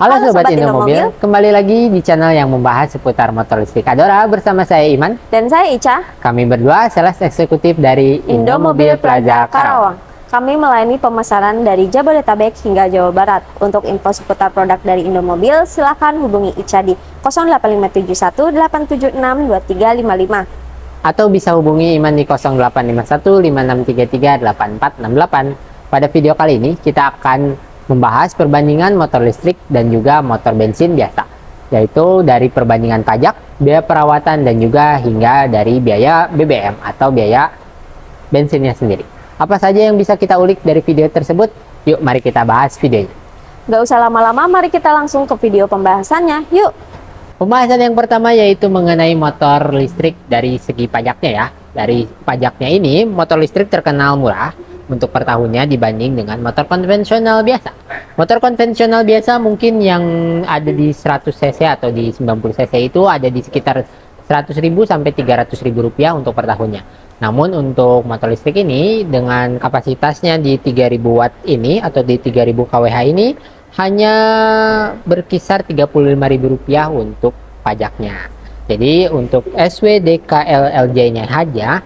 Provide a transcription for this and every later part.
Halo Sobat Indomobil, kembali lagi di channel yang membahas seputar motor listrik Adora bersama saya Iman dan saya Ica. Kami berdua sales eksekutif dari Indomobil Plaza Karawang. Kami melayani pemesanan dari Jabodetabek hingga Jawa Barat. Untuk info seputar produk dari Indomobil, silahkan hubungi Ica di 08571 876 2355. Atau bisa hubungi Iman di 0851 5633 8468. Pada video kali ini kita akan membahas perbandingan motor listrik dan juga motor bensin biasa, yaitu dari perbandingan pajak, biaya perawatan, dan juga hingga dari biaya BBM atau biaya bensinnya sendiri. Apa saja yang bisa kita ulik dari video tersebut? Yuk mari kita bahas videonya. Gak usah lama-lama, mari kita langsung ke video pembahasannya. Yuk. Pembahasan yang pertama yaitu mengenai motor listrik dari segi pajaknya ya. Dari pajaknya ini, motor listrik terkenal murah untuk per tahunnya dibanding dengan motor konvensional biasa. Motor konvensional biasa mungkin yang ada di 100 cc atau di 90 cc itu ada di sekitar 100.000 sampai 300.000 rupiah untuk per tahunnya. Namun untuk motor listrik ini dengan kapasitasnya di 3000 watt ini atau di 3000 kWh ini hanya berkisar 35.000 rupiah untuk pajaknya. Jadi untuk SWDKLLJ nya saja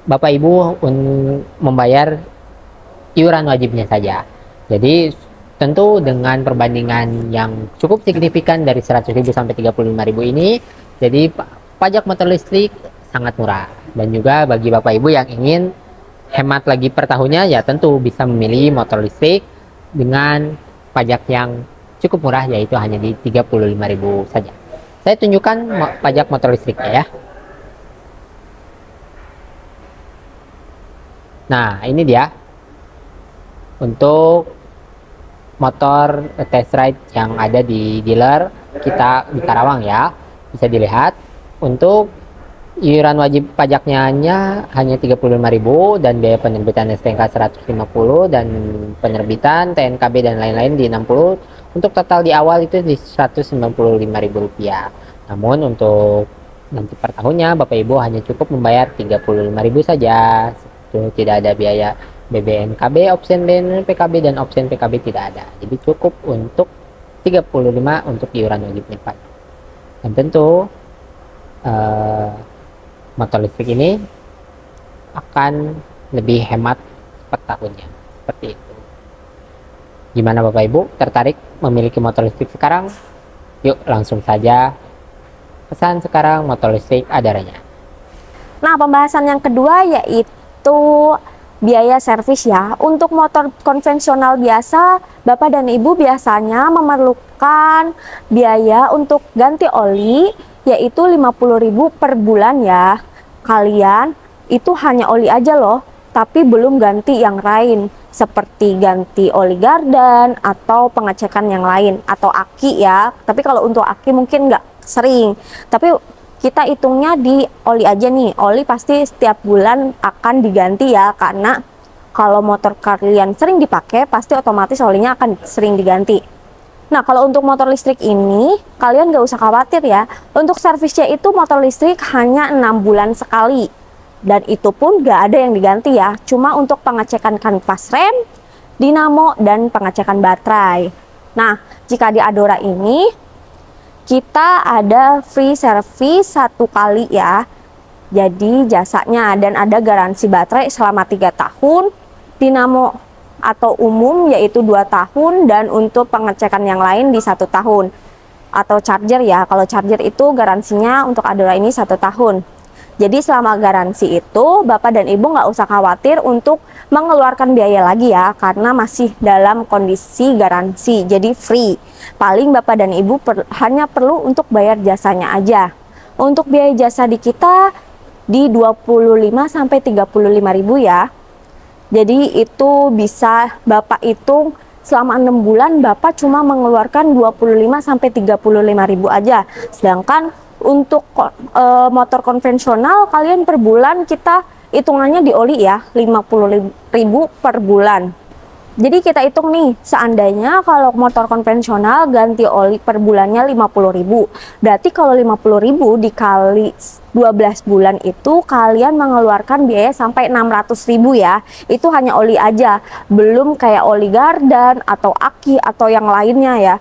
Bapak Ibu membayar iuran wajibnya saja. Jadi tentu dengan perbandingan yang cukup signifikan dari 100.000 sampai 35.000 ini, jadi pajak motor listrik sangat murah. Dan juga bagi Bapak Ibu yang ingin hemat lagi per tahunnya, ya tentu bisa memilih motor listrik dengan pajak yang cukup murah, yaitu hanya di 35.000 saja. Saya tunjukkan pajak motor listriknya ya. Nah, ini dia untuk motor test ride yang ada di dealer kita di Karawang ya. Bisa dilihat untuk iuran wajib pajaknya hanya 35.000 dan biaya penerbitan STNK 150 dan penerbitan TNKB dan lain-lain di 60. Untuk total di awal itu di 195.000 rupiah. Namun untuk nanti per tahunnya Bapak Ibu hanya cukup membayar 35.000 saja. Tidak ada biaya BBNKB, opsi BNPKB, dan opsi PKB tidak ada. Jadi cukup untuk 35 untuk iuran wajibnya Pak. Dan tentu motor listrik ini akan lebih hemat per tahunnya. Seperti itu. Gimana Bapak Ibu? Tertarik memiliki motor listrik sekarang? Yuk langsung saja pesan sekarang motor listrik Adaranya. Nah, pembahasan yang kedua yaitu biaya servis ya. Untuk motor konvensional biasa, Bapak dan Ibu biasanya memerlukan biaya untuk ganti oli yaitu 50.000 per bulan ya. Kalian itu hanya oli aja loh, tapi belum ganti yang lain seperti ganti oli gardan atau pengecekan yang lain atau aki ya. Tapi kalau untuk aki mungkin nggak sering, tapi kita hitungnya di oli aja nih. Oli pasti setiap bulan akan diganti ya, karena kalau motor kalian sering dipakai pasti otomatis olinya akan sering diganti. Nah, kalau untuk motor listrik ini kalian gak usah khawatir ya. Untuk servisnya itu motor listrik hanya 6 bulan sekali, dan itu pun gak ada yang diganti ya. Cuma untuk pengecekan kanvas rem, dinamo, dan pengecekan baterai. Nah, jika di Adora ini kita ada free service 1 kali ya, jadi jasanya, dan ada garansi baterai selama 3 tahun, dinamo atau umum yaitu 2 tahun, dan untuk pengecekan yang lain di 1 tahun, atau charger ya. Kalau charger itu garansinya untuk Adora ini 1 tahun. Jadi selama garansi itu Bapak dan Ibu nggak usah khawatir untuk mengeluarkan biaya lagi ya, karena masih dalam kondisi garansi, jadi free. Paling Bapak dan Ibu hanya perlu untuk bayar jasanya aja. Untuk biaya jasa di kita di 25 sampai 35.000 ya. Jadi itu bisa Bapak hitung selama 6 bulan Bapak cuma mengeluarkan 25 sampai 35.000 aja. Sedangkan untuk motor konvensional kalian per bulan kita hitungannya di oli ya 50.000 per bulan. Jadi kita hitung nih, seandainya kalau motor konvensional ganti oli per bulannya 50.000. Berarti kalau 50.000 dikali 12 bulan itu kalian mengeluarkan biaya sampai 600.000 ya. Itu hanya oli aja, belum kayak oli gardan atau aki atau yang lainnya ya.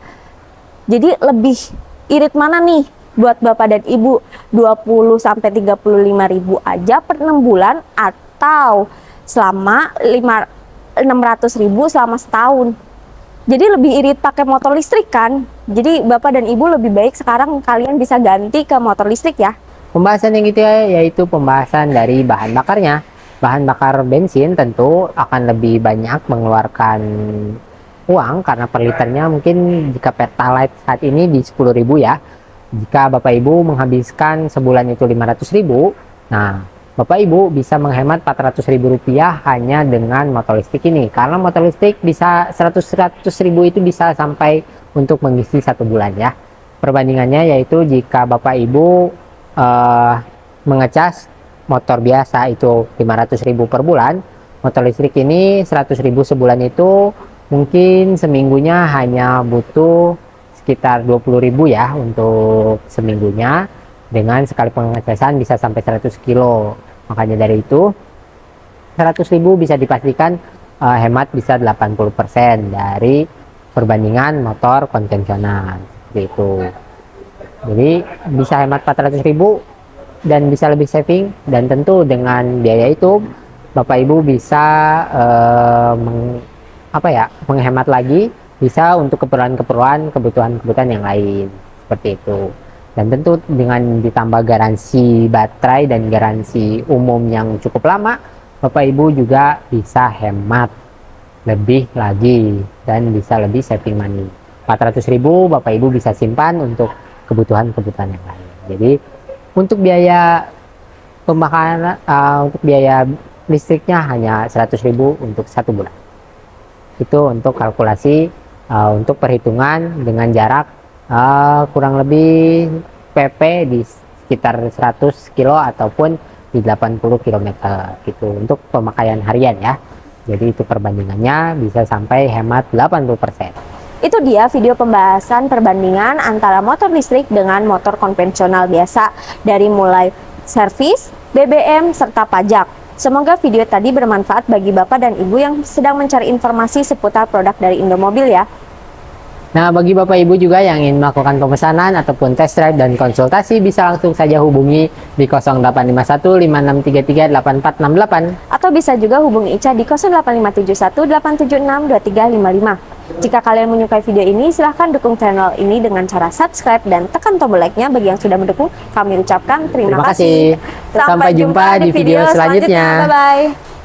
Jadi lebih irit mana nih buat Bapak dan Ibu? 20 sampai 35.000 aja per 6 bulan atau selama 600.000 selama setahun. Jadi lebih irit pakai motor listrik kan? Jadi Bapak dan Ibu lebih baik sekarang kalian bisa ganti ke motor listrik ya. Pembahasan yang ketiga yaitu pembahasan dari bahan bakarnya. Bahan bakar bensin tentu akan lebih banyak mengeluarkan uang karena per liternya mungkin jika Pertalite saat ini di 10.000 ya. Jika Bapak Ibu menghabiskan sebulan itu 500.000, nah Bapak Ibu bisa menghemat 400.000 rupiah hanya dengan motor listrik ini. Karena motor listrik bisa 100.000 itu bisa sampai untuk mengisi 1 bulan ya. Perbandingannya yaitu jika Bapak Ibu mengecas motor biasa itu 500.000 per bulan, motor listrik ini 100.000 sebulan itu mungkin seminggunya hanya butuh sekitar 20.000 ya untuk seminggunya, dengan sekali pengecasan bisa sampai 100 kilo. Makanya dari itu 100.000 bisa dipastikan hemat bisa 80% dari perbandingan motor konvensional seperti itu. Jadi bisa hemat 400.000 dan bisa lebih saving, dan tentu dengan biaya itu Bapak Ibu bisa menghemat lagi, bisa untuk kebutuhan yang lain seperti itu. Dan tentu dengan ditambah garansi baterai dan garansi umum yang cukup lama, Bapak Ibu juga bisa hemat lebih lagi dan bisa lebih saving money. 400.000 Bapak Ibu bisa simpan untuk kebutuhan yang lain. Jadi untuk biaya pembakaran untuk biaya listriknya hanya 100.000 untuk 1 bulan. Itu untuk kalkulasi untuk perhitungan dengan jarak kurang lebih PP di sekitar 100 kilo ataupun di 80 km gitu untuk pemakaian harian ya. Jadi itu perbandingannya bisa sampai hemat 80%. Itu dia video pembahasan perbandingan antara motor listrik dengan motor konvensional biasa dari mulai servis, BBM, serta pajak. Semoga video tadi bermanfaat bagi Bapak dan Ibu yang sedang mencari informasi seputar produk dari Indomobil ya. Nah, bagi Bapak Ibu juga yang ingin melakukan pemesanan ataupun test drive dan konsultasi, bisa langsung saja hubungi di 0851 5633 8468. Atau bisa juga hubungi Ica di 08571 876 2355. Jika kalian menyukai video ini, silahkan dukung channel ini dengan cara subscribe dan tekan tombol like-nya. Bagi yang sudah mendukung, kami ucapkan terima kasih. Sampai jumpa di video selanjutnya. Bye-bye.